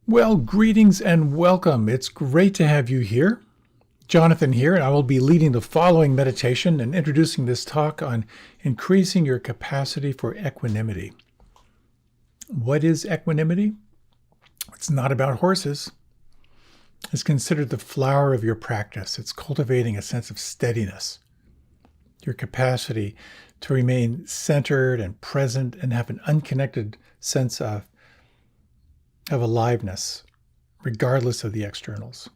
Well, greetings and welcome. It's great to have you here. Jonathan here, and I will be leading the following meditation and introducing this talk on increasing your capacity for equanimity. What is equanimity? It's not about horses. It's considered the flower of your practice. It's cultivating a sense of steadiness, your capacity to remain centered and present and have an unconnected sense of aliveness, regardless of the externals.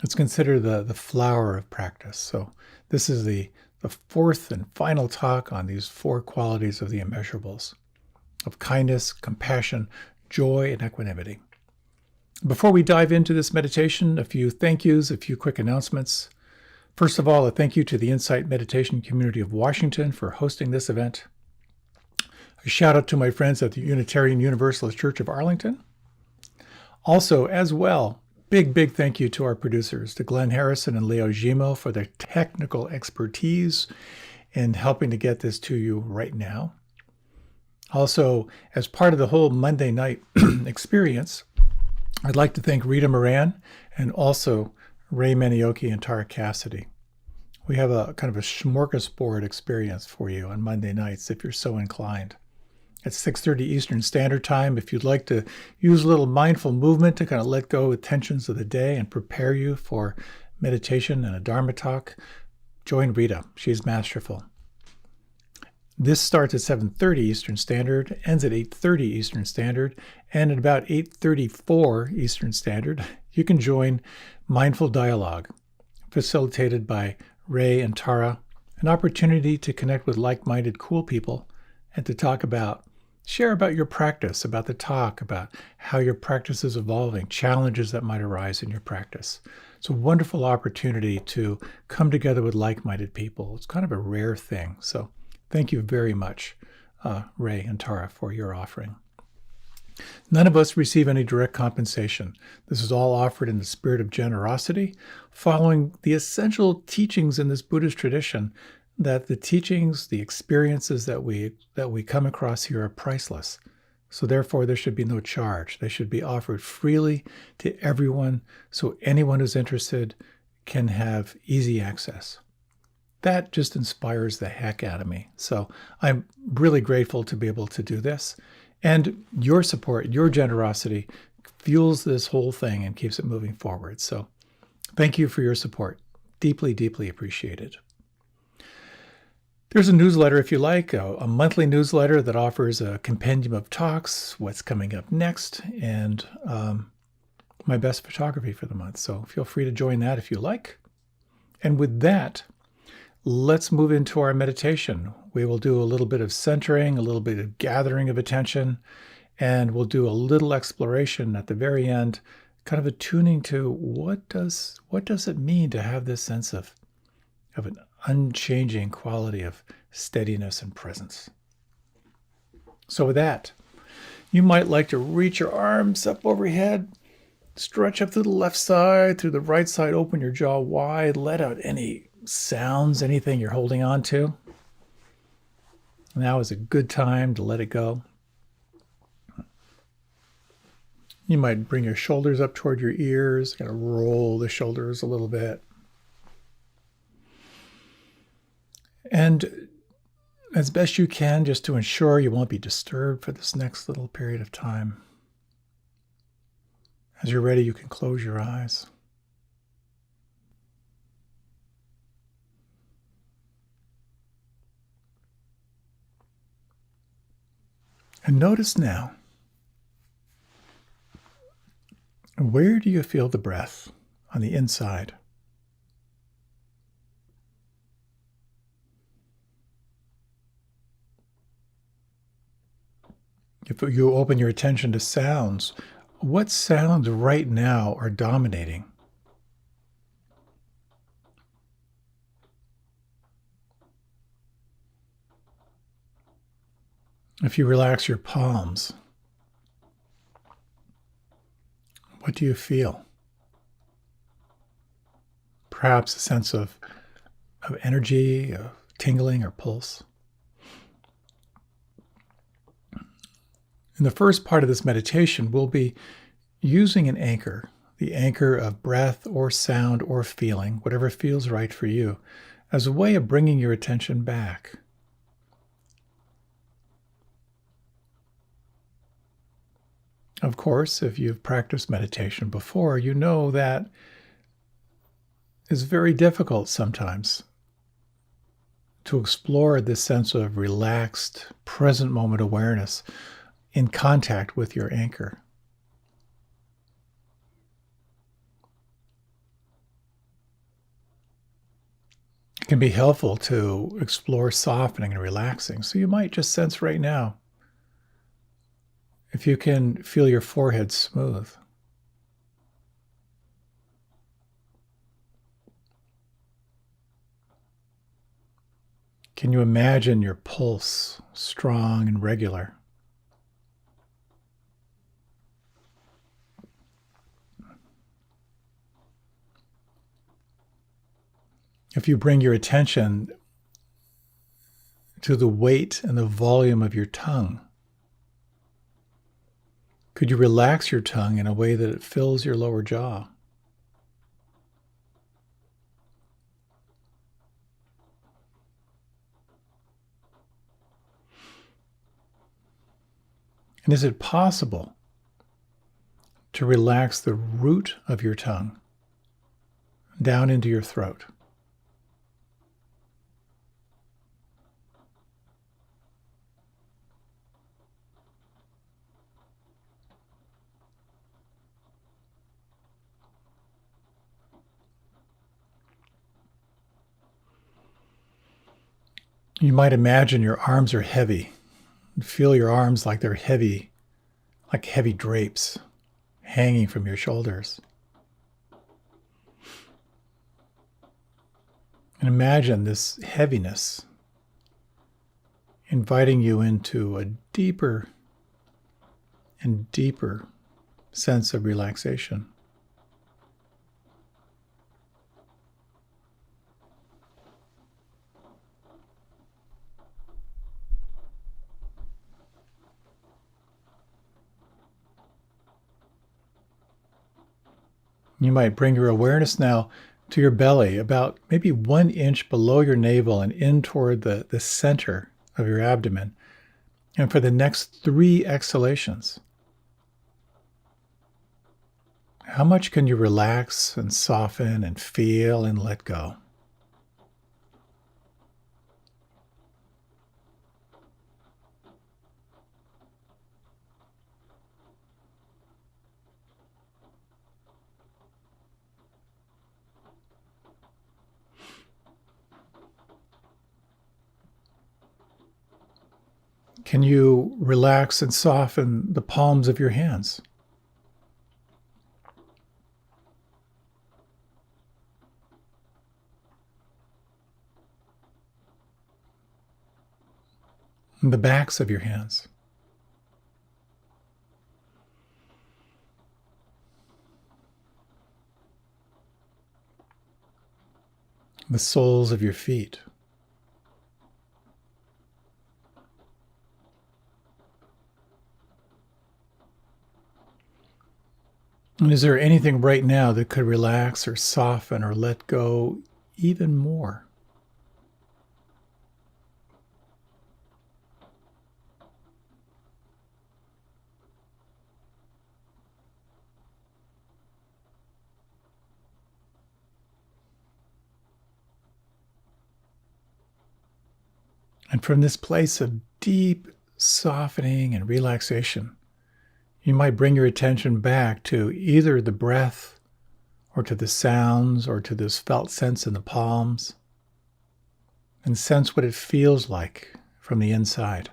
It's considered the flower of practice. So this is the fourth and final talk on these four qualities of the immeasurables, of kindness, compassion, joy, and equanimity. Before we dive into this meditation, a few thank yous, a few quick announcements. First of all, a thank you to the Insight Meditation Community of Washington for hosting this event. A shout out to my friends at the Unitarian Universalist Church of Arlington. Also, as well, big thank you to our producers, to Glenn Harrison and Leo Gimo, for their technical expertise in helping to get this to you right now. Also, as part of the whole Monday night experience, I'd like to thank Rita Moran and also Ray Manioki and Tara Cassidy. We have a kind of a smorgasbord experience for you on Monday nights if you're so inclined. At 6:30 Eastern Standard Time, if you'd like to use a little mindful movement to kind of let go of tensions of the day and prepare you for meditation and a Dharma talk, join Rita. She's masterful. This starts at 7:30 Eastern Standard, ends at 8:30 Eastern Standard, and at about 8:34 Eastern Standard, you can join Mindful Dialogue, facilitated by Ray and Tara, an opportunity to connect with like-minded cool people and to share about your practice, about the talk, about how your practice is evolving, challenges that might arise in your practice. It's a wonderful opportunity to come together with like-minded people. It's kind of a rare thing. So thank you very much, Ray and Tara, for your offering. None of us receive any direct compensation. This is all offered in the spirit of generosity, following the essential teachings in this Buddhist tradition that the teachings, the experiences that we come across here are priceless. So therefore, there should be no charge. They should be offered freely to everyone, so anyone who's interested can have easy access. That just inspires the heck out of me. So I'm really grateful to be able to do this. And your support, your generosity fuels this whole thing and keeps it moving forward. So thank you for your support. Deeply appreciated. There's a newsletter, if you like, a monthly newsletter that offers a compendium of talks, what's coming up next, and my best photography for the month. So feel free to join that if you like. And with that, let's move into our meditation. We will do a little bit of centering, a little bit of gathering of attention, and we'll do a little exploration at the very end, kind of attuning to what does it mean to have this sense of an unchanging quality of steadiness and presence. So with that, you might like to reach your arms up overhead, stretch up to the left side, through the right side, open your jaw wide, let out any sounds, anything you're holding on to. Now is a good time to let it go. You might bring your shoulders up toward your ears, kind of roll the shoulders a little bit. And as best you can, just to ensure you won't be disturbed for this next little period of time. As you're ready, you can close your eyes. And notice now, where do you feel the breath on the inside? If you open your attention to sounds, what sounds right now are dominating? If you relax your palms, what do you feel? Perhaps a sense of energy, of tingling or pulse. In the first part of this meditation, we'll be using an anchor, the anchor of breath or sound or feeling, whatever feels right for you, as a way of bringing your attention back. Of course, if you've practiced meditation before, you know that it's very difficult sometimes to explore this sense of relaxed, present moment awareness in contact with your anchor. It can be helpful to explore softening and relaxing. So you might just sense right now if you can feel your forehead smooth. Can you imagine your pulse strong and regular? If you bring your attention to the weight and the volume of your tongue, could you relax your tongue in a way that it fills your lower jaw? And is it possible to relax the root of your tongue down into your throat? You might imagine your arms are heavy. Feel your arms like they're heavy, like heavy drapes hanging from your shoulders. And imagine this heaviness inviting you into a deeper and deeper sense of relaxation. You might bring your awareness now to your belly, about maybe 1 inch below your navel and in toward the center of your abdomen. And for the next 3 exhalations, how much can you relax and soften and feel and let go? Can you relax and soften the palms of your hands? And the backs of your hands? The soles of your feet? And is there anything right now that could relax or soften or let go even more? And from this place of deep softening and relaxation, you might bring your attention back to either the breath or to the sounds or to this felt sense in the palms, and sense what it feels like from the inside.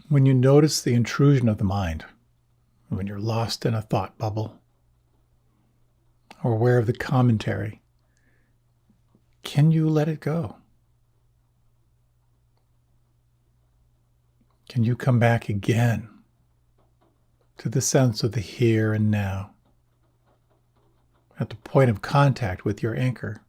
When you notice the intrusion of the mind, when you're lost in a thought bubble, or aware of the commentary, can you let it go? Can you come back again to the sense of the here and now, at the point of contact with your anchor?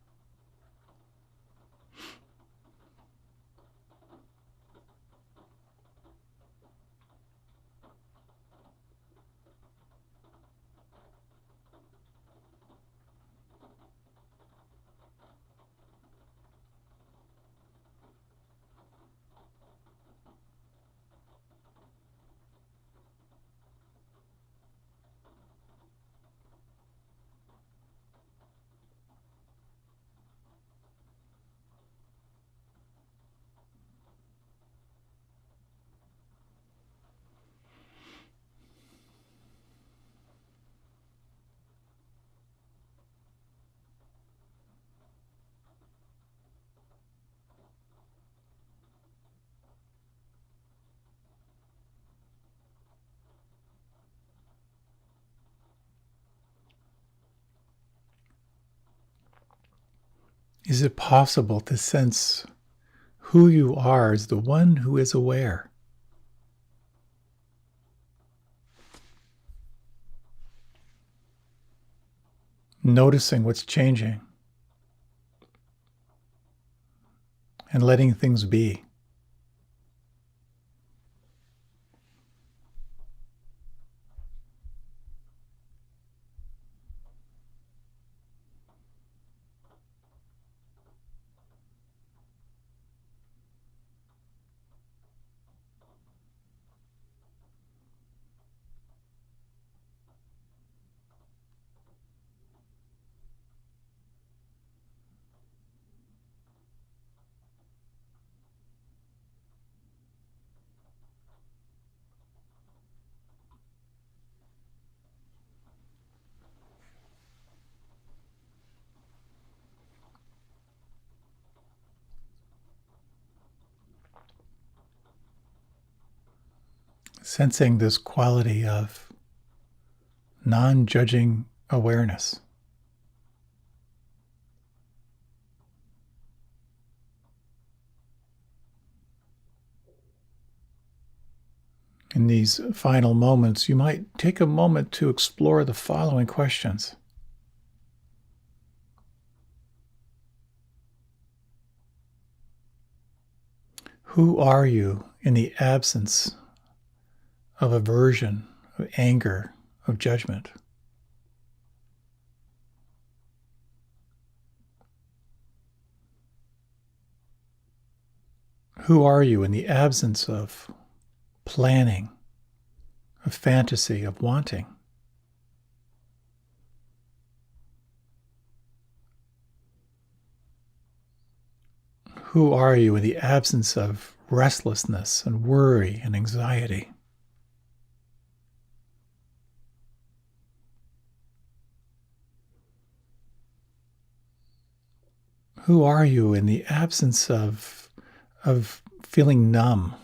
Is it possible to sense who you are as the one who is aware? Noticing what's changing and letting things be. Sensing this quality of non-judging awareness. In these final moments, you might take a moment to explore the following questions. Who are you in the absence of aversion, of anger, of judgment? Who are you in the absence of planning, of fantasy, of wanting? Who are you in the absence of restlessness and worry and anxiety? Who are you in the absence of feeling numb,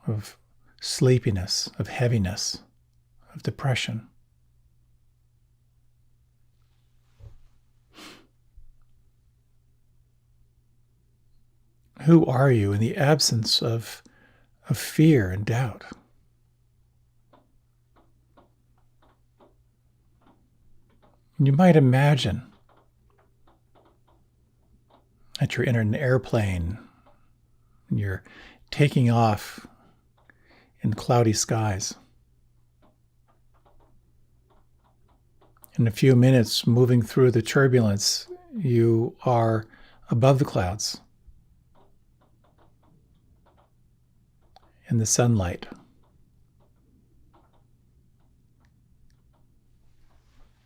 of sleepiness, of heaviness, of depression? Who are you in the absence of fear and doubt? You might imagine that you're in an airplane and you're taking off in cloudy skies. In a few minutes, moving through the turbulence, you are above the clouds in the sunlight.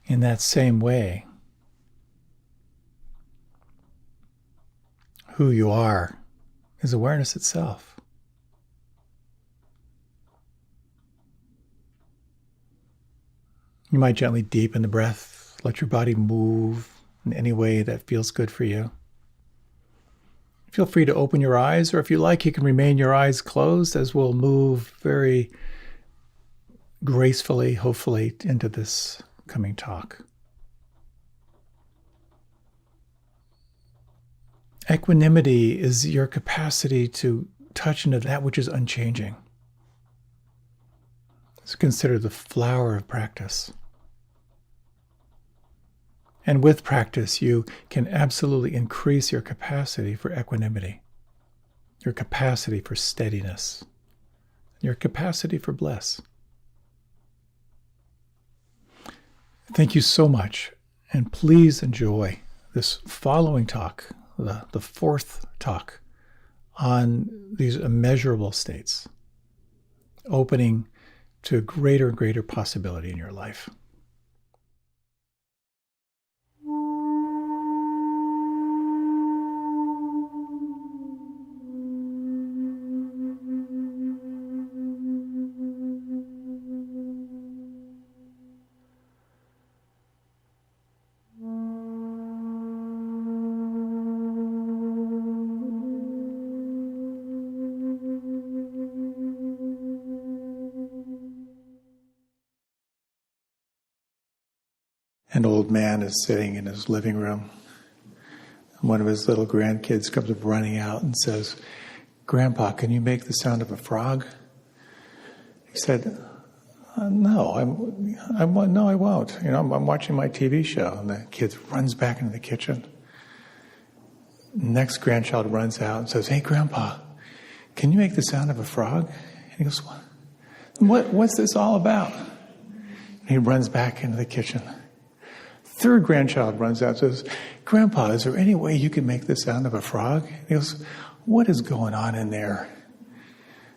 In that same way, who you are is awareness itself. You might gently deepen the breath, let your body move in any way that feels good for you. Feel free to open your eyes, or if you like, you can remain your eyes closed as we'll move very gracefully, hopefully, into this upcoming talk. Equanimity is your capacity to touch into that which is unchanging. It's considered the flower of practice. And with practice, you can absolutely increase your capacity for equanimity, your capacity for steadiness, your capacity for bliss. Thank you so much, and please enjoy this following talk, the fourth talk on these immeasurable states, opening to greater and greater possibility in your life. An old man is sitting in his living room. One of his little grandkids comes up running out and says, "Grandpa, can you make the sound of a frog?" He said, "No, I won't. I'm watching my TV show." And the kid runs back into the kitchen. Next grandchild runs out and says, "Hey, Grandpa, can you make the sound of a frog?" And he goes, What's this all about?" And he runs back into the kitchen. Third grandchild runs out and says, "Grandpa, is there any way you can make the sound of a frog?" And he goes, "What is going on in there?"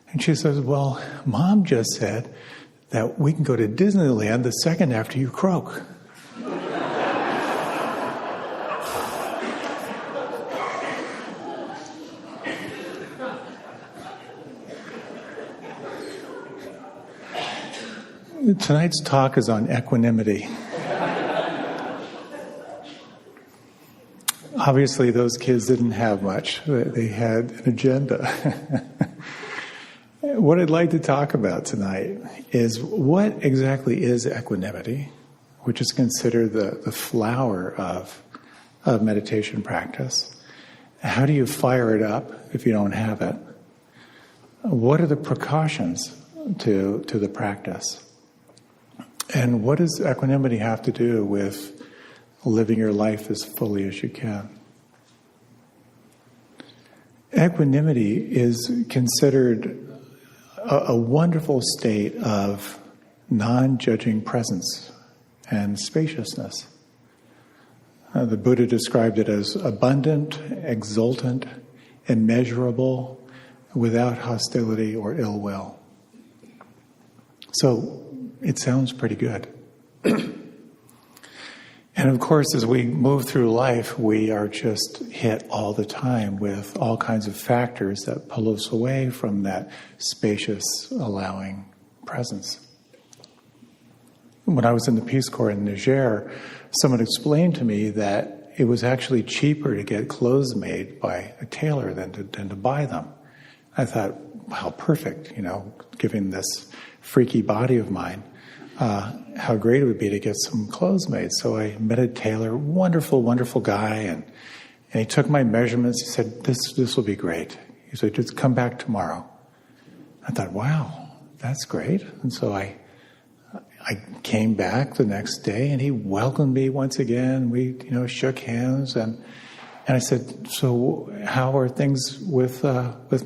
And she says, "Well, Mom just said that we can go to Disneyland the second after you croak." Tonight's talk is on equanimity. Obviously, those kids didn't have much. They had an agenda. What I'd like to talk about tonight is what exactly is equanimity, which is considered the flower of meditation practice. How do you fire it up if you don't have it? What are the precautions to the practice? And what does equanimity have to do with living your life as fully as you can? Equanimity is considered a wonderful state of non-judging presence and spaciousness. The Buddha described it as abundant, exultant, immeasurable, without hostility or ill will. So it sounds pretty good. And of course, as we move through life, we are just hit all the time with all kinds of factors that pull us away from that spacious, allowing presence. When I was in the Peace Corps in Niger, someone explained to me that it was actually cheaper to get clothes made by a tailor than to buy them. I thought, wow, perfect, given this freaky body of mine. How great it would be to get some clothes made. So I met a tailor, wonderful, wonderful guy, and he took my measurements. He said, this will be great. He said, just come back tomorrow. I thought, wow, that's great. And so I came back the next day, and he welcomed me once again. We, shook hands, and I said, so how are things with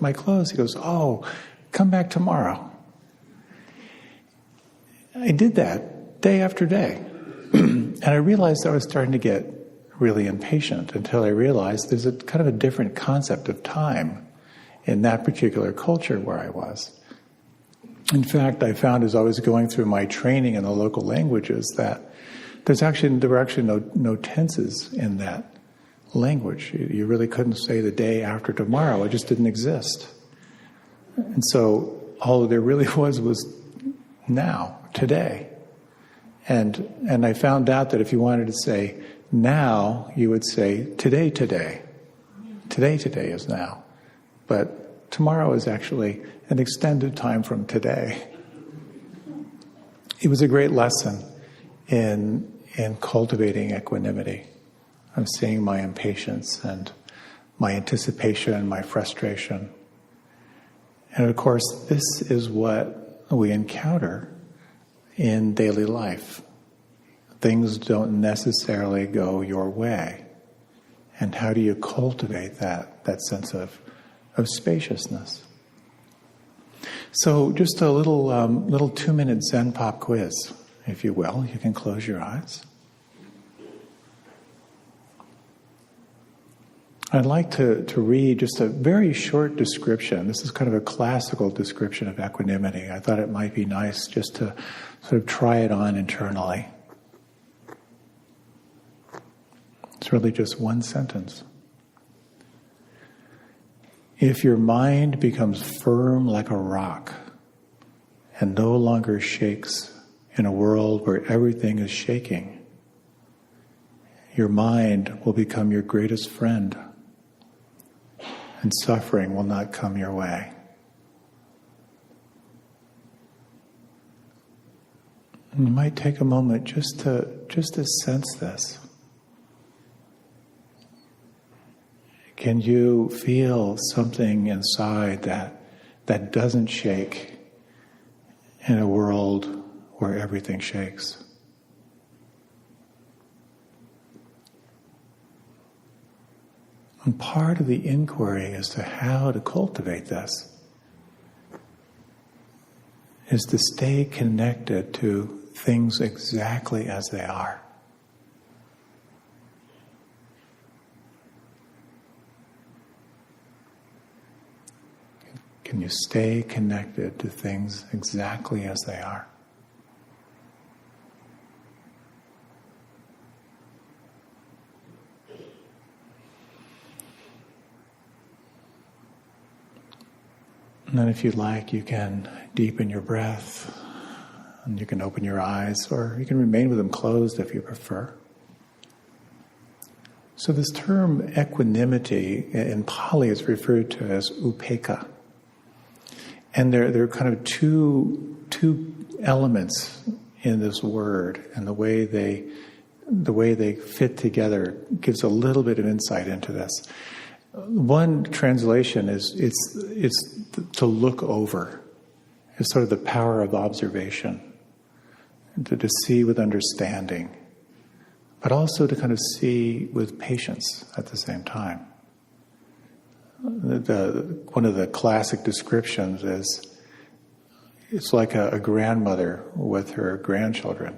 my clothes? He goes, oh, come back tomorrow. I did that day after day. And I realized I was starting to get really impatient until I realized there's a kind of a different concept of time in that particular culture where I was. In fact, I found as I was going through my training in the local languages that there were actually no tenses in that language. You really couldn't say the day after tomorrow. It just didn't exist. And so all there really was now, today. And I found out that if you wanted to say now, you would say today. Today is now. But tomorrow is actually an extended time from today. It was a great lesson in cultivating equanimity. I'm seeing my impatience and my anticipation and my frustration. And of course, this is what we encounter in daily life. Things don't necessarily go your way. And how do you cultivate that sense of spaciousness? So just a little 2-minute Zen pop quiz, if you will. You can close your eyes. I'd like to read just a very short description. This is kind of a classical description of equanimity. I thought it might be nice just to sort of try it on internally. It's really just one sentence. If your mind becomes firm like a rock and no longer shakes in a world where everything is shaking, your mind will become your greatest friend, and suffering will not come your way. And you might take a moment just to sense this. Can you feel something inside that doesn't shake in a world where everything shakes? And part of the inquiry as to how to cultivate this is to stay connected to things exactly as they are. Can you stay connected to things exactly as they are? And then if you like, you can deepen your breath, and you can open your eyes, or you can remain with them closed if you prefer. So this term equanimity in Pali is referred to as upekkha. And there are kind of two elements in this word, and the way they fit together gives a little bit of insight into this. One translation is it's to look over. It's sort of the power of observation, to see with understanding, but also to kind of see with patience at the same time. One of the classic descriptions is it's like a grandmother with her grandchildren.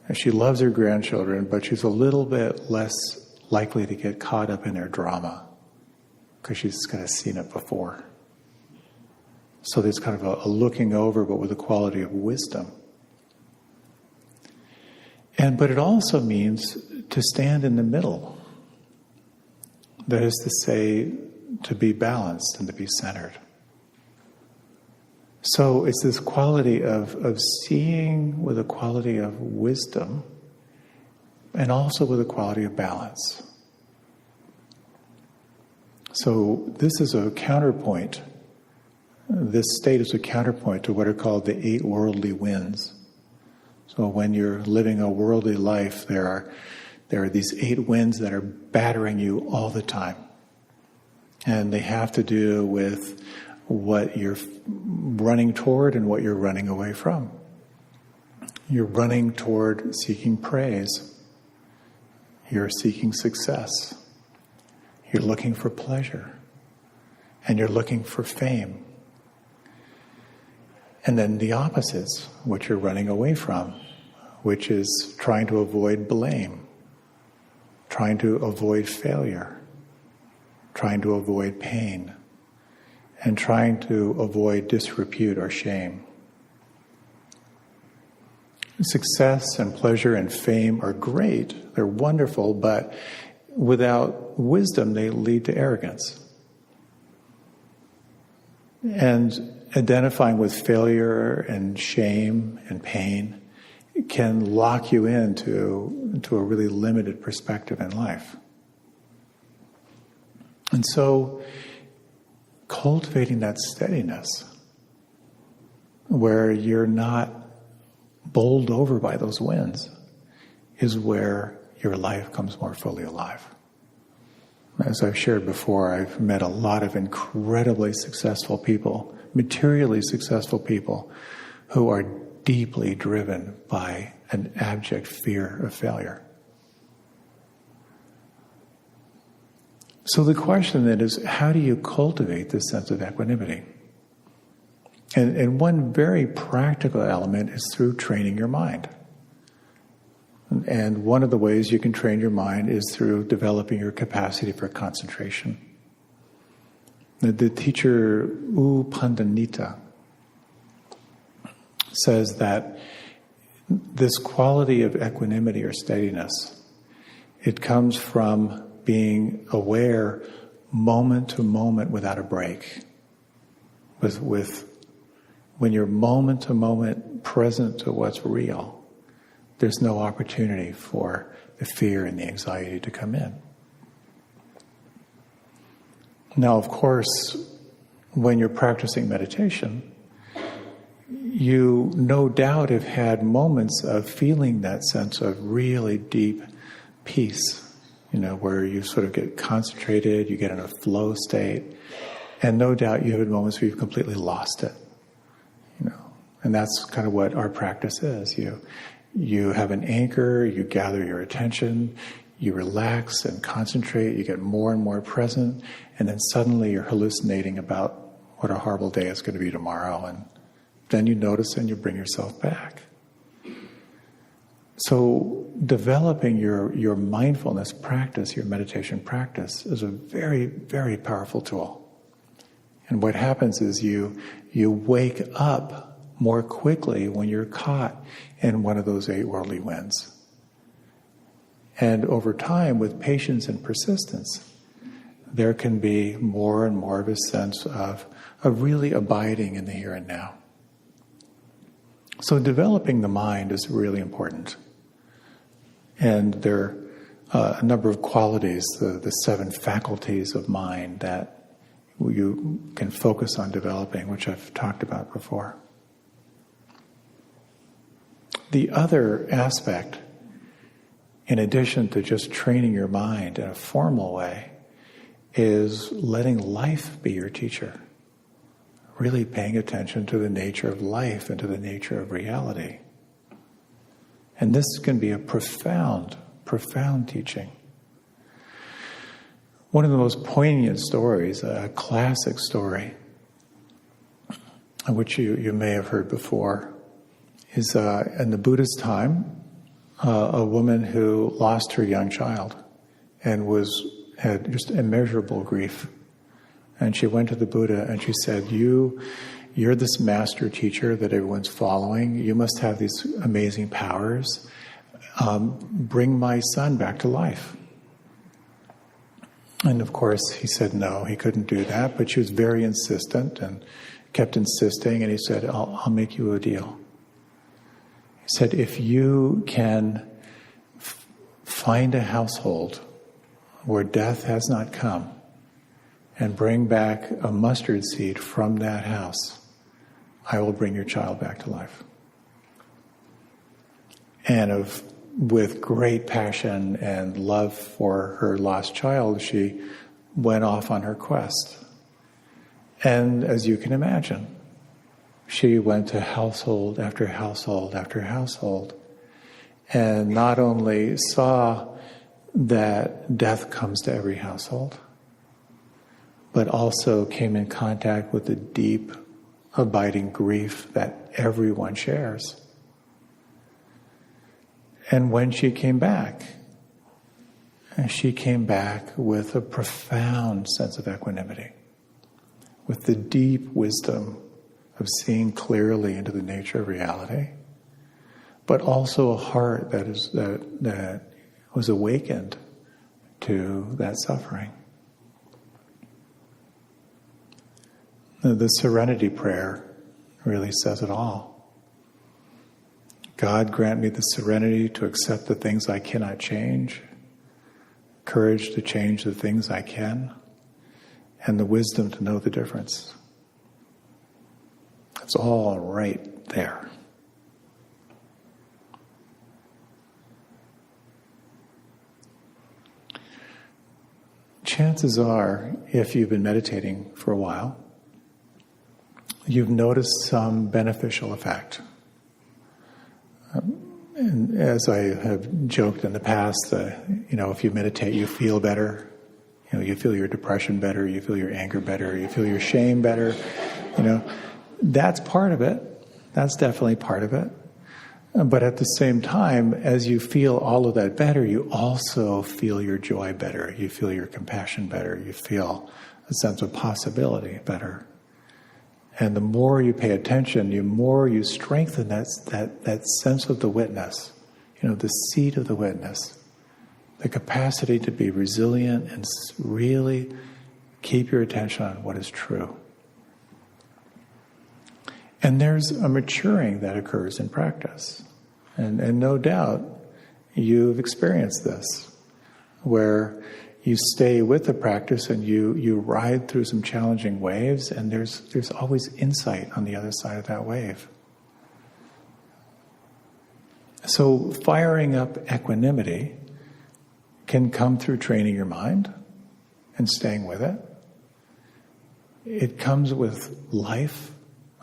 And she loves her grandchildren, but she's a little bit less likely to get caught up in their drama because she's kind of seen it before. So there's kind of a looking over, but with a quality of wisdom. But it also means to stand in the middle. That is to say, to be balanced and to be centered. So it's this quality of seeing with a quality of wisdom and also with a quality of balance. So this is a counterpoint. This state is a counterpoint to what are called the 8 worldly winds. So when you're living a worldly life, there are these 8 winds that are battering you all the time. And they have to do with what you're running toward and what you're running away from. You're running toward seeking praise. You're seeking success. You're looking for pleasure. And you're looking for fame. And then the opposites, what you're running away from, which is trying to avoid blame, trying to avoid failure, trying to avoid pain, and trying to avoid disrepute or shame. Success and pleasure and fame are great, they're wonderful, but without wisdom they lead to arrogance. And identifying with failure and shame and pain can lock you into a really limited perspective in life. And so cultivating that steadiness where you're not bowled over by those winds is where your life comes more fully alive. As I've shared before, I've met a lot of incredibly successful people, materially successful people, who are deeply driven by an abject fear of failure. So the question then is, how do you cultivate this sense of equanimity? And one very practical element is through training your mind. And one of the ways you can train your mind is through developing your capacity for concentration. The teacher U Pandanita says that this quality of equanimity or steadiness, it comes from being aware moment to moment without a break. When you're moment to moment present to what's real, there's no opportunity for the fear and the anxiety to come in. Now, of course, when you're practicing meditation, you no doubt have had moments of feeling that sense of really deep peace, where you sort of get concentrated, you get in a flow state, and no doubt you have had moments where you've completely lost it, and that's kind of what our practice is. You have an anchor, you gather your attention, you relax and concentrate, you get more and more present, and then suddenly you're hallucinating about what a horrible day it's going to be tomorrow, and then you notice and you bring yourself back. So developing your mindfulness practice, your meditation practice, is a very, very powerful tool. And what happens is you wake up more quickly when you're caught in one of those 8 worldly winds. And over time, with patience and persistence, there can be more and more of a sense of really abiding in the here and now. So developing the mind is really important. And there are a number of qualities, the 7 faculties of mind that you can focus on developing, which I've talked about before. The other aspect, in addition to just training your mind in a formal way, is letting life be your teacher. Really paying attention to the nature of life and to the nature of reality. And this can be a profound, profound teaching. One of the most poignant stories, a classic story, which you may have heard before, is in the Buddha's time, a woman who lost her young child and had just immeasurable grief. And she went to the Buddha and she said, you're this master teacher that everyone's following. You must have these amazing powers. Bring my son back to life. And of course, he said no, he couldn't do that. But she was very insistent and kept insisting. And he said, I'll make you a deal. He said, if you can find a household where death has not come and bring back a mustard seed from that house, I will bring your child back to life. And with great passion and love for her lost child, she went off on her quest. And as you can imagine, she went to household after household after household, and not only saw that death comes to every household, but also came in contact with the deep, abiding grief that everyone shares. And when she came back with a profound sense of equanimity, with the deep wisdom of seeing clearly into the nature of reality, but also a heart that was awakened to that suffering. The Serenity Prayer really says it all. God, grant me the serenity to accept the things I cannot change, courage to change the things I can, and the wisdom to know the difference. It's all right there. chances are, if you've been meditating for a while, you've noticed some beneficial effect. And as I have joked in the past, if you meditate, you feel better. You feel your depression better, you feel your anger better, you feel your shame better. That's part of it. That's definitely part of it. But at the same time, as you feel all of that better, you also feel your joy better. You feel your compassion better. You feel a sense of possibility better. And the more you pay attention, the more you strengthen that sense of the witness, the seed of the witness, the capacity to be resilient and really keep your attention on what is true. And there's a maturing that occurs in practice. And no doubt you've experienced this, where you stay with the practice and you ride through some challenging waves, and there's always insight on the other side of that wave. So firing up equanimity can come through training your mind and staying with it. It comes with life.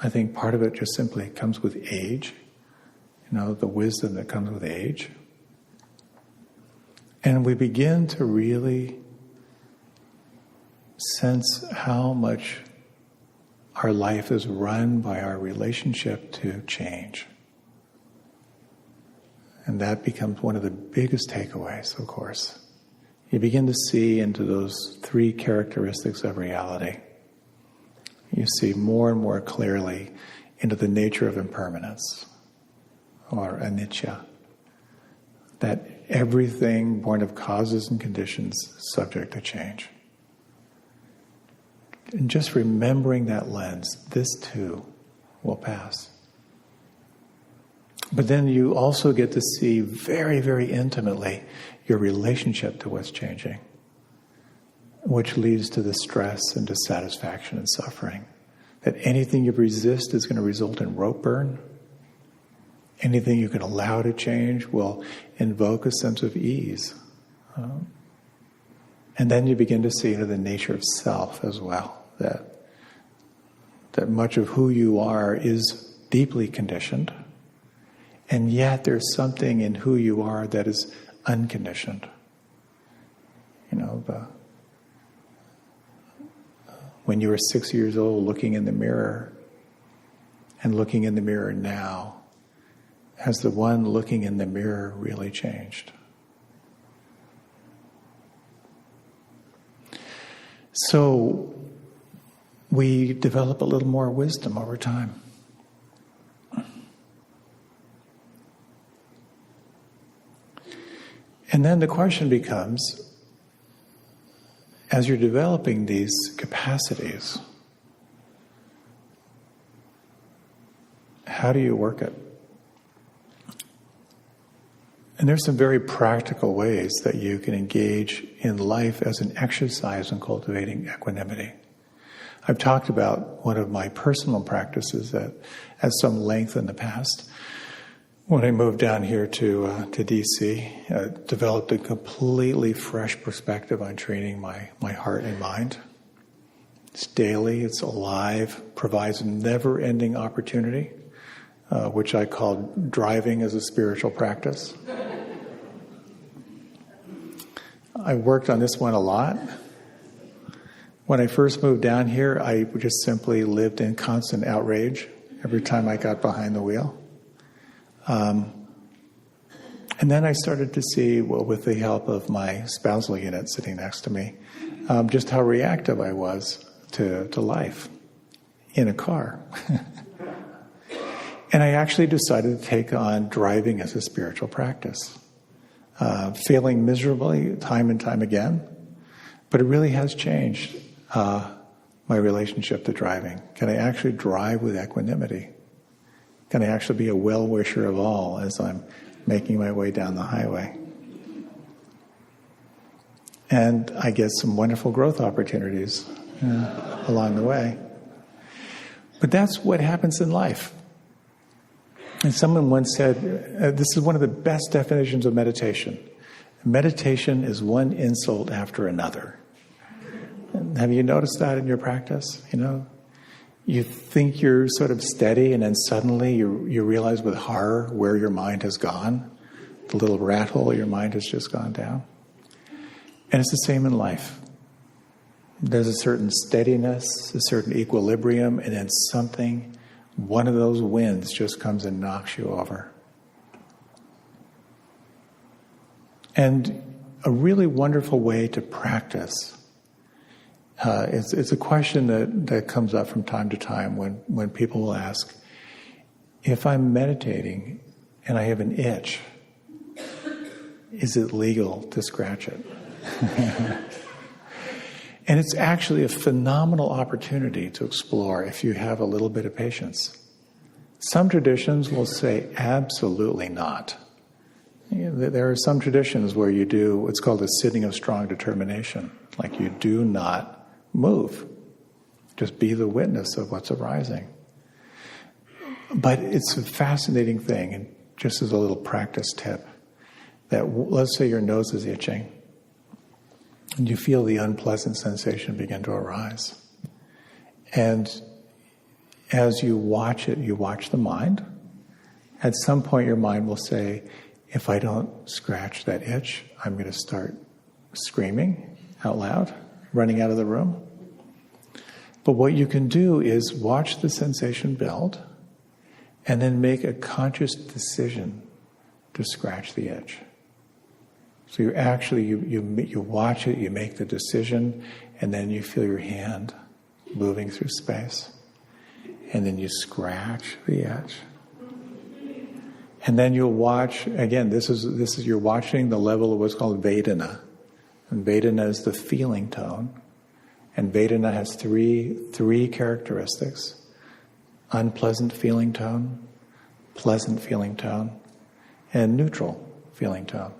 I think part of it just simply comes with age, the wisdom that comes with age. And we begin to really sense how much our life is run by our relationship to change. And that becomes one of the biggest takeaways, of course. You begin to see into those three characteristics of reality. You see more and more clearly into the nature of impermanence, or anicca, that everything born of causes and conditions is subject to change. And just remembering that lens, this too will pass. But then you also get to see very, very intimately your relationship to what's changing, which leads to the stress and dissatisfaction and suffering. That anything you resist is going to result in rope burn. Anything you can allow to change will invoke a sense of ease. And then you begin to see into the nature of self as well, that much of who you are is deeply conditioned, and yet there's something in who you are that is unconditioned. When you were 6 years old, looking in the mirror, and looking in the mirror now, has the one looking in the mirror really changed? So we develop a little more wisdom over time. And then the question becomes, as you're developing these capacities, how do you work it? And there's some very practical ways that you can engage in life as an exercise in cultivating equanimity. I've talked about one of my personal practices that at some length in the past. When I moved down here to DC, developed a completely fresh perspective on training my heart and mind. It's daily, it's alive, provides never-ending opportunity, which I call driving as a spiritual practice. I worked on this one a lot. When I first moved down here, I just simply lived in constant outrage every time I got behind the wheel. And then I started to see, with the help of my spousal unit sitting next to me, just how reactive I was to life in a car. And I actually decided to take on driving as a spiritual practice. Failing miserably time and time again, but it really has changed my relationship to driving. Can I actually drive with equanimity? Can I actually be a well-wisher of all as I'm making my way down the highway? And I get some wonderful growth opportunities along the way. But that's what happens in life. And someone once said, this is one of the best definitions of meditation. Meditation is one insult after another. Have you noticed that in your practice? You think you're sort of steady, and then suddenly you realize with horror where your mind has gone. The little rat hole your mind has just gone down. And it's the same in life. There's a certain steadiness, a certain equilibrium, and then something, one of those winds just comes and knocks you over. And a really wonderful way to practice, it's a question that comes up from time to time when people will ask, if I'm meditating and I have an itch, is it legal to scratch it? And it's actually a phenomenal opportunity to explore if you have a little bit of patience. Some traditions will say absolutely not. There are some traditions where you do what's called a sitting of strong determination. Like you do not move. Just be the witness of what's arising. But it's a fascinating thing, and just as a little practice tip, that let's say your nose is itching, and you feel the unpleasant sensation begin to arise. And as you watch it, you watch the mind. At some point your mind will say, if I don't scratch that itch, I'm going to start screaming out loud, running out of the room. But what you can do is watch the sensation build and then make a conscious decision to scratch the itch. So you actually, you watch it, you make the decision, and then you feel your hand moving through space. And then you scratch the itch. And then you'll watch, again, this is you're watching the level of what's called Vedana. And Vedana is the feeling tone. And Vedana has three characteristics. Unpleasant feeling tone, pleasant feeling tone, and neutral feeling tone.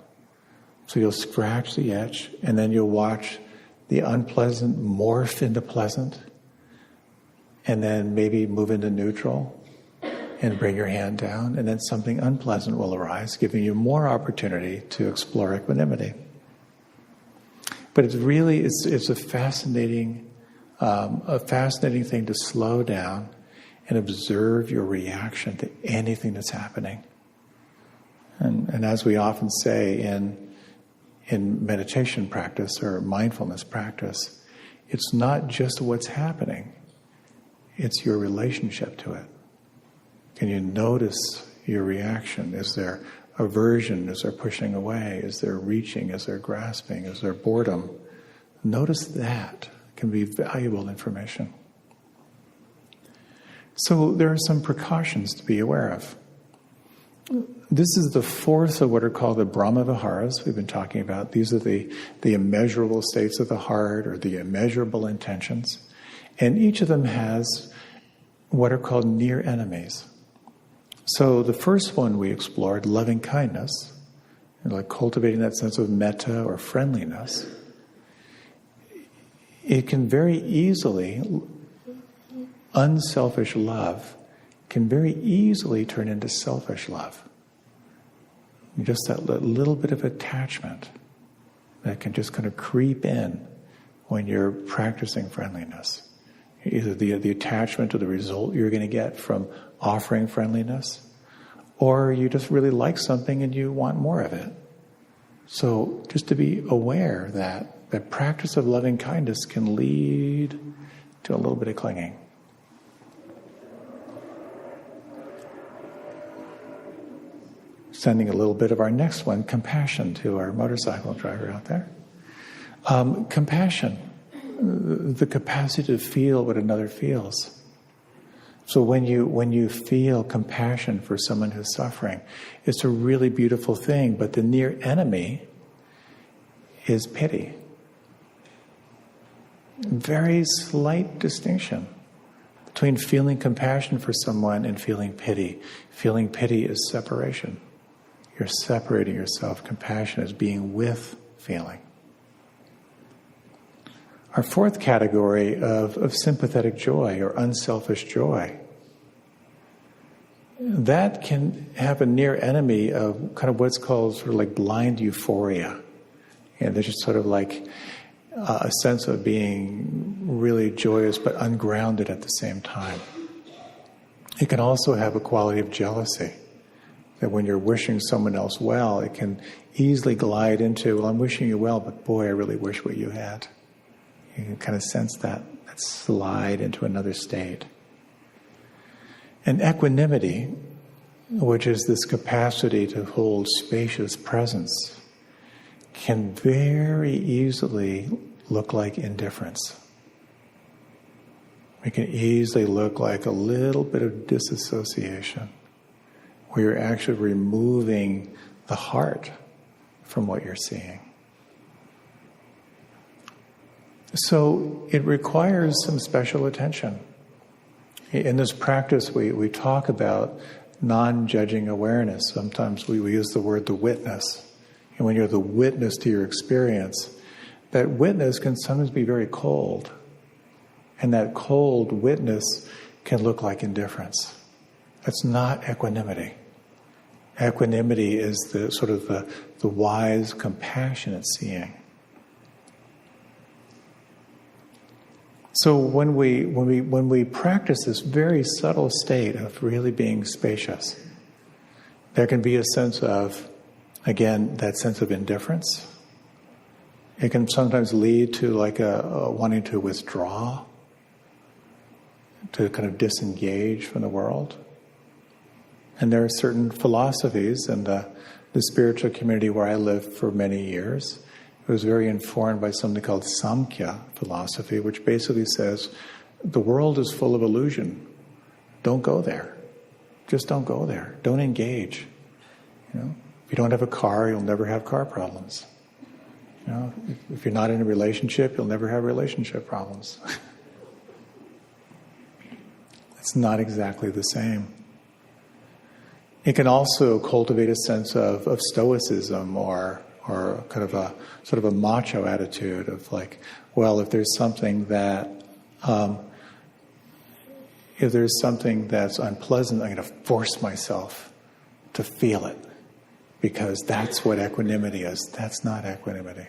So you'll scratch the itch, and then you'll watch the unpleasant morph into pleasant, and then maybe move into neutral, and bring your hand down, and then something unpleasant will arise, giving you more opportunity to explore equanimity. But it's really, it's a fascinating thing to slow down and observe your reaction to anything that's happening. And as we often say in meditation practice or mindfulness practice, it's not just what's happening, it's your relationship to it. Can you notice your reaction? Is there aversion? Is there pushing away? Is there reaching? Is there grasping? Is there boredom? Notice that. It can be valuable information. So there are some precautions to be aware of. This is the fourth of what are called the Brahma Viharas we've been talking about. These are the immeasurable states of the heart, or the immeasurable intentions. And each of them has what are called near enemies. So the first one we explored, loving kindness, like cultivating that sense of metta or friendliness, it can very easily, unselfish love can very easily turn into selfish love. Just that little bit of attachment that can just kind of creep in when you're practicing friendliness. Either the attachment to the result you're going to get from offering friendliness, or you just really like something and you want more of it. So just to be aware that the practice of loving kindness can lead to a little bit of clinging. Sending a little bit of our next one, compassion, to our motorcycle driver out there. Compassion, the capacity to feel what another feels. So when you feel compassion for someone who's suffering, it's a really beautiful thing, but the near enemy is pity. Very slight distinction between feeling compassion for someone and feeling pity. Feeling pity is separation. You're separating yourself. Compassion is being with feeling. Our fourth category of sympathetic joy or unselfish joy, that can have a near enemy of kind of what's called sort of like blind euphoria. And they're just sort of like, a sense of being really joyous but ungrounded at the same time. It can also have a quality of jealousy, that when you're wishing someone else well, it can easily glide into, well, I'm wishing you well, but boy, I really wish what you had. You can kind of sense that slide into another state. And equanimity, which is this capacity to hold spacious presence, can very easily look like indifference. It can easily look like a little bit of disassociation, where you're actually removing the heart from what you're seeing. So it requires some special attention. In this practice, we talk about non-judging awareness. Sometimes we use the word the witness. And when you're the witness to your experience, that witness can sometimes be very cold. And that cold witness can look like indifference. That's not equanimity. Equanimity is the sort of the wise, compassionate seeing. So when we practice this very subtle state of really being spacious, there can be a sense of, again, that sense of indifference. It can sometimes lead to like a wanting to withdraw, to kind of disengage from the world. And there are certain philosophies, and the spiritual community where I lived for many years, it was very informed by something called Samkhya philosophy, which basically says, the world is full of illusion. Don't go there. Just don't go there. Don't engage. If you don't have a car, you'll never have car problems. If you're not in a relationship, you'll never have relationship problems. It's not exactly the same. It can also cultivate a sense of stoicism or kind of a sort of a macho attitude of like, well, if there's something that's unpleasant, I'm going to force myself to feel it because that's what equanimity is. That's not equanimity.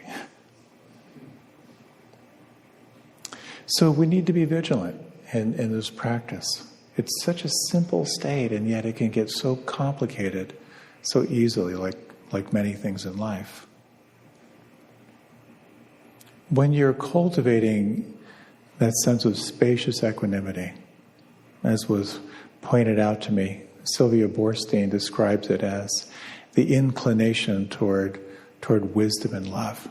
So we need to be vigilant in this practice. It's such a simple state, and yet it can get so complicated so easily, like many things in life. When you're cultivating that sense of spacious equanimity, as was pointed out to me, Sylvia Boorstein describes it as the inclination toward wisdom and love.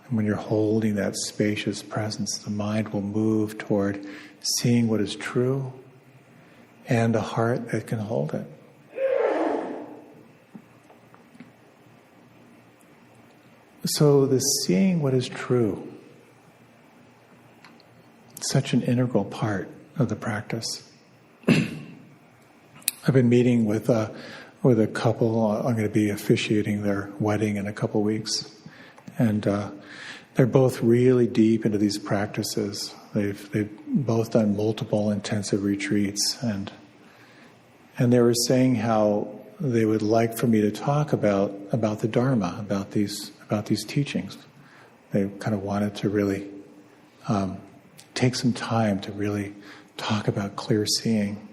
And when you're holding that spacious presence, the mind will move toward seeing what is true and a heart that can hold it. So the seeing what is true, such an integral part of the practice. I've been meeting with a couple. I'm going to be officiating their wedding in a couple weeks, and they're both really deep into these practices. They've both done multiple intensive retreats, and they were saying how they would like for me to talk about the Dharma, about these teachings. They kind of wanted to really take some time to really talk about clear seeing.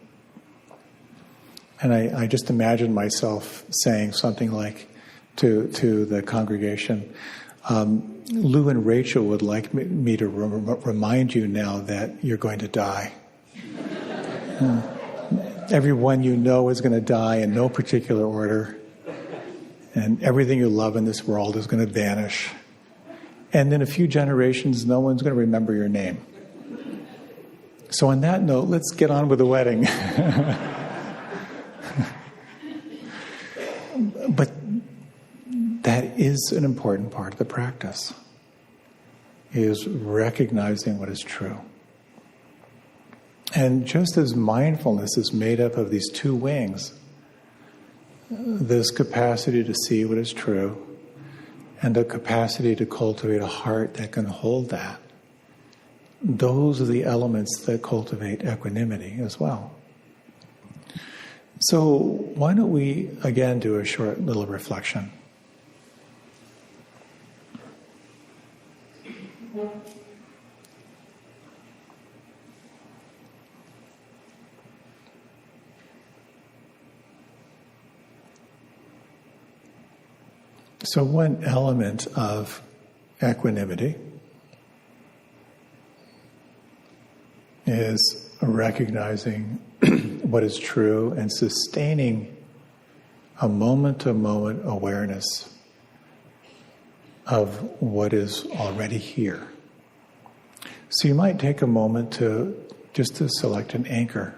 And I just imagine myself saying something like to the congregation, Lou and Rachel would like me to remind you now that you're going to die. Everyone you know is going to die in no particular order. And everything you love in this world is going to vanish. And in a few generations, no one's going to remember your name. So on that note, let's get on with the wedding. But that is an important part of the practice, is recognizing what is true. And just as mindfulness is made up of these two wings, this capacity to see what is true and the capacity to cultivate a heart that can hold that, those are the elements that cultivate equanimity as well. So why don't we again do a short little reflection? So one element of equanimity is recognizing what is true and sustaining a moment-to-moment awareness of what is already here. So you might take a moment to select an anchor,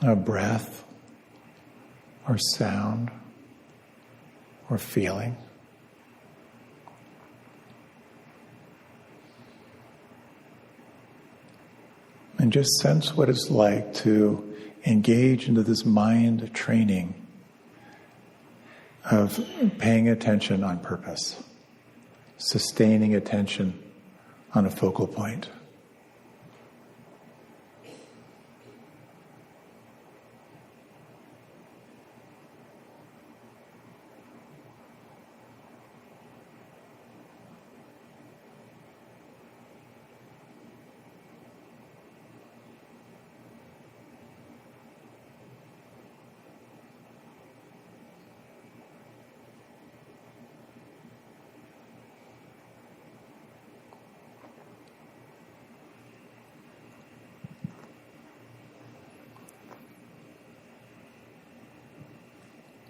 a breath, or sound, or feeling. And just sense what it's like to engage into this mind training of paying attention on purpose, sustaining attention on a focal point.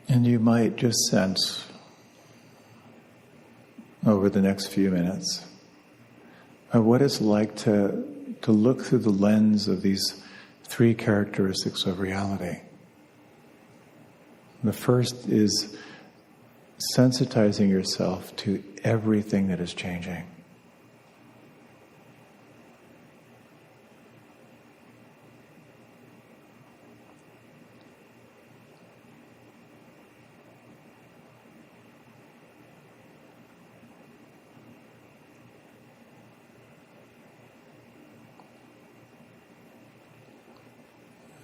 And you might just sense over the next few minutes what it's like to look through the lens of these three characteristics of reality. The first is sensitizing yourself to everything that is changing.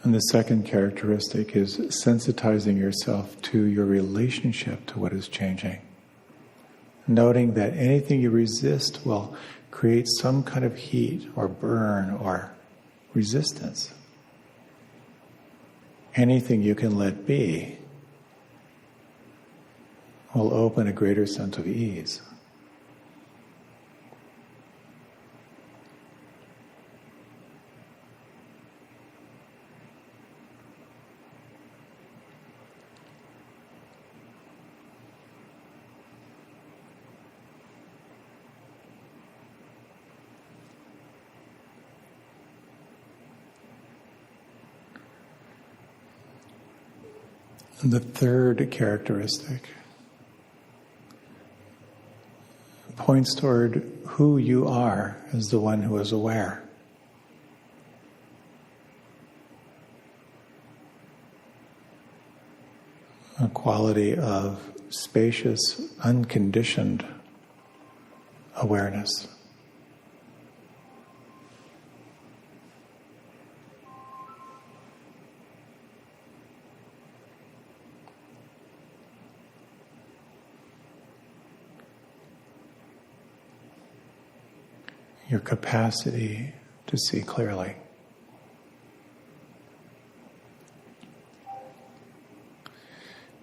And the second characteristic is sensitizing yourself to your relationship to what is changing. Noting that anything you resist will create some kind of heat or burn or resistance. Anything you can let be will open a greater sense of ease. The third characteristic points toward who you are as the one who is aware. A quality of spacious, unconditioned awareness. Your capacity to see clearly.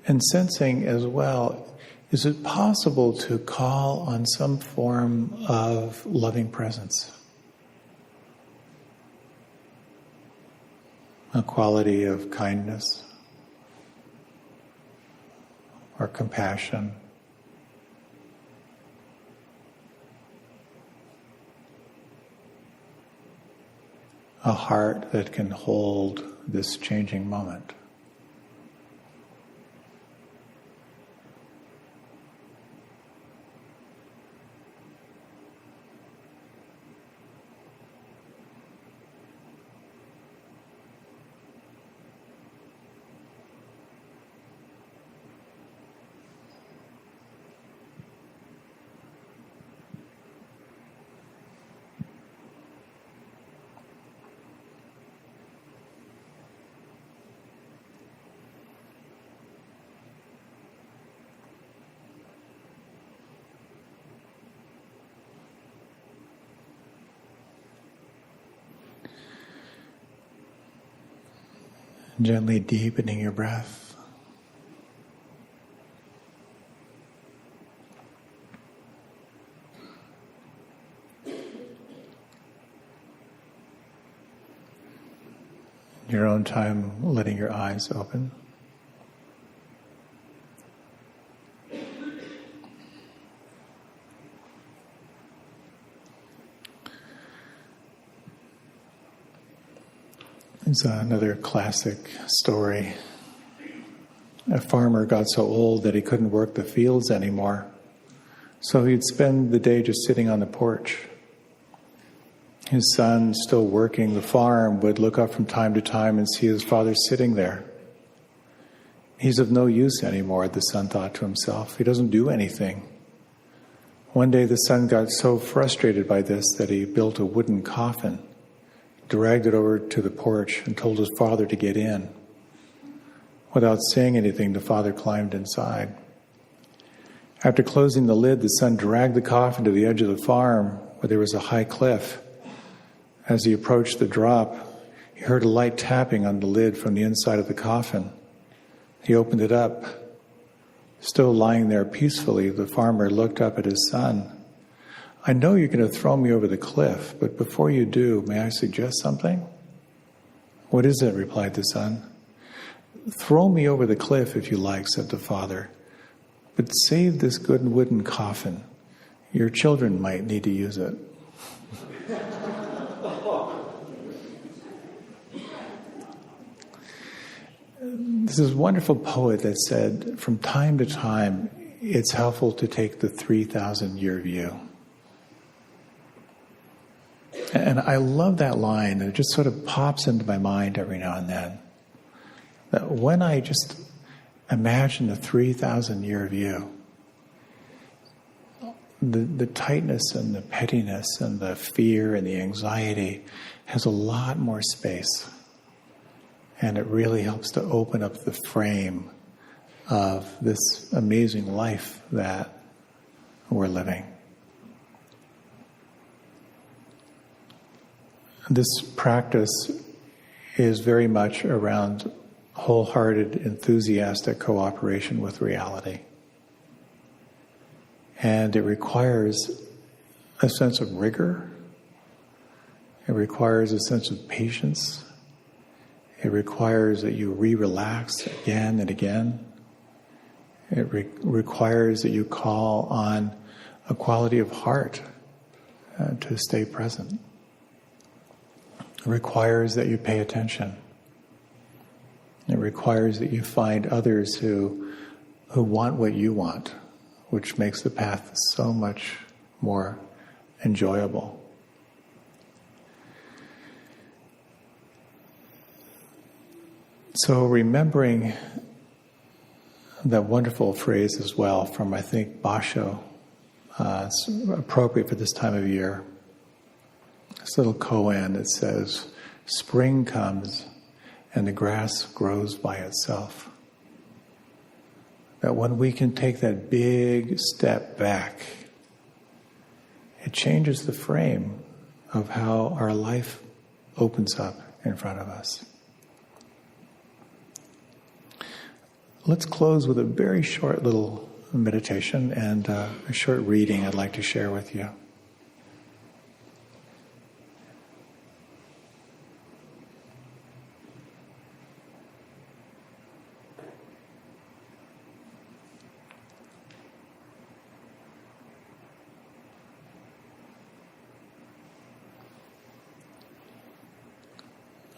And sensing as well, is it possible to call on some form of loving presence? A quality of kindness or compassion. A heart that can hold this changing moment. Gently deepening your breath. In your own time, letting your eyes open. It's another classic story. A farmer got so old that he couldn't work the fields anymore. So he'd spend the day just sitting on the porch. His son, still working the farm, would look up from time to time and see his father sitting there. He's of no use anymore, the son thought to himself. He doesn't do anything. One day the son got so frustrated by this that he built a wooden coffin, dragged it over to the porch, and told his father to get in. Without saying anything, the father climbed inside. After closing the lid, the son dragged the coffin to the edge of the farm where there was a high cliff. As he approached the drop, he heard a light tapping on the lid from the inside of the coffin. He opened it up. Still lying there peacefully, the farmer looked up at his son. "I know you're going to throw me over the cliff, but before you do, may I suggest something?" "What is it?" replied the son. "Throw me over the cliff if you like," said the father, "but save this good wooden coffin. Your children might need to use it." There's this wonderful poet that said, from time to time, it's helpful to take the 3,000-year view. And I love that line. It just sort of pops into my mind every now and then. That when I just imagine the 3,000-year view, the tightness and the pettiness and the fear and the anxiety has a lot more space. And it really helps to open up the frame of this amazing life that we're living. This practice is very much around wholehearted, enthusiastic cooperation with reality. And it requires a sense of rigor. It requires a sense of patience. It requires that you relax again and again. It requires that you call on a quality of heart to stay present. It requires that you pay attention. It requires that you find others who want what you want, which makes the path so much more enjoyable. So remembering that wonderful phrase as well from, I think, Basho, it's appropriate for this time of year. This little koan that says, "Spring comes and the grass grows by itself." That when we can take that big step back, it changes the frame of how our life opens up in front of us. Let's close with a very short little meditation and a short reading I'd like to share with you.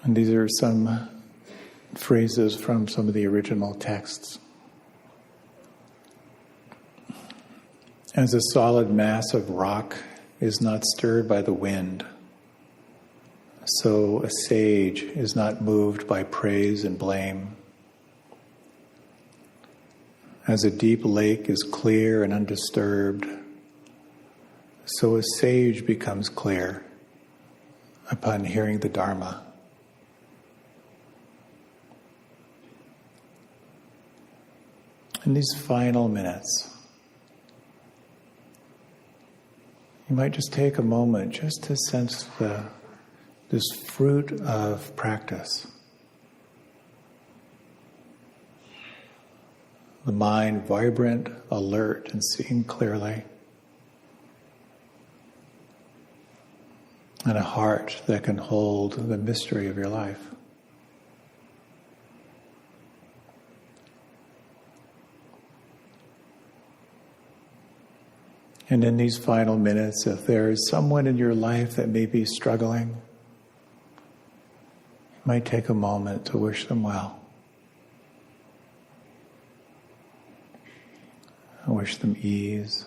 And these are some phrases from some of the original texts. As a solid mass of rock is not stirred by the wind, so a sage is not moved by praise and blame. As a deep lake is clear and undisturbed, so a sage becomes clear upon hearing the Dharma. In these final minutes, you might just take a moment just to sense this fruit of practice. The mind vibrant, alert, and seeing clearly. And a heart that can hold the mystery of your life. And in these final minutes, if there is someone in your life that may be struggling, you might take a moment to wish them well. I wish them ease.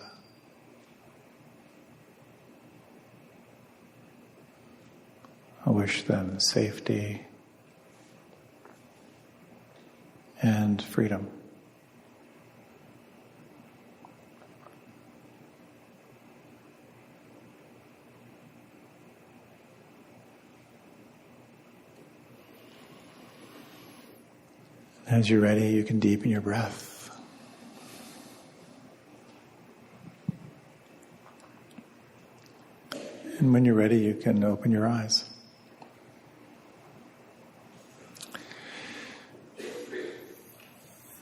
I wish them safety and freedom. As you're ready, you can deepen your breath. And when you're ready, you can open your eyes.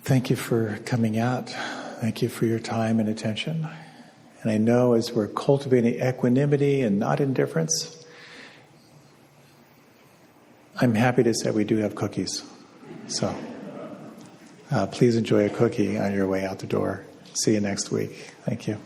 Thank you for coming out. Thank you for your time and attention. And I know as we're cultivating equanimity and not indifference, I'm happy to say we do have cookies. So please enjoy a cookie on your way out the door. See you next week. Thank you.